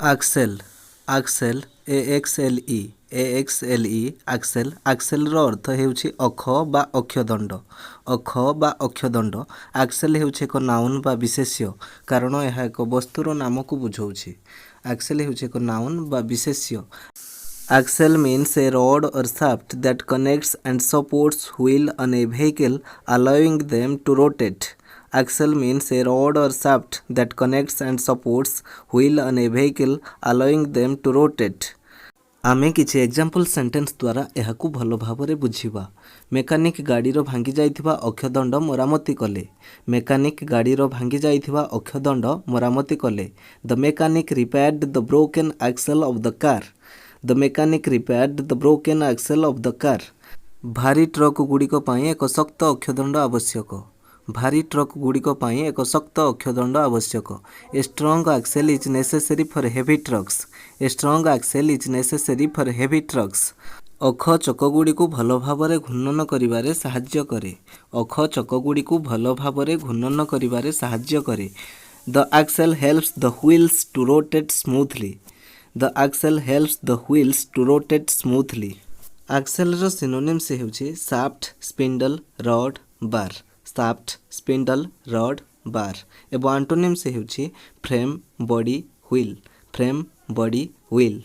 Axle, axle, AXLE, axle, axle ର ଅର୍ଥ ହେଉଛି ଅଖ ବା ଅକ୍ଷଦଣ୍ଡ। ଅଖ ବା ଅକ୍ଷଦଣ୍ଡ। axle ହେଉଛି ଏକ ନାଉନ୍ ବା ବିଶେଷ୍ୟ କାରଣ ଏହା ଏକ ବସ୍ତୁର ନାମକୁ ବୁଝାଉଛି। axle ହେଉଛି ଏକ ନାଉନ୍ ବା ବିଶେଷ୍ୟ। Axle means a rod or shaft that connects and supports wheel on a vehicle, allowing them to rotate. Axle means a rod or shaft that connects and supports wheel on a vehicle, allowing them to rotate. आमे किछि example sentence द्वारा एहाकु भलो भाबरे बुझिबा। Mechanic गाड़ीर भांगी जाइथिबा अक्षदंड मरामती कले। Mechanic गाड़ीर भांगी जाइथिबा अक्षदंड मरामती कले। The mechanic repaired the broken axle of the car. The mechanic repaired the broken axle of the car. भारी ट्रक गुड़िक पई एक शक्त अक्षदंड आवश्यक। भारी ट्रक गुड़िक पई एक शक्त अक्षदंड आवश्यक। A strong axle is necessary for heavy trucks. A strong axle is necessary for heavy trucks. अख चकगुड़िक भल भाବରେ घूर्णन करिबारे साहाय्य करे। अख चकगुड़िक भल भाବରେ घूर्णन करिबारे साहाय्य करे। The axle helps the wheels to rotate smoothly. The axle helps the wheels to rotate smoothly. Axle रो सिनोनिम्स हेउछि shaft, spindle, rod, bar. Shaft, spindle, rod, bar. एवं एंटोनिम्स हेउछि frame, body, wheel. Frame, body, wheel.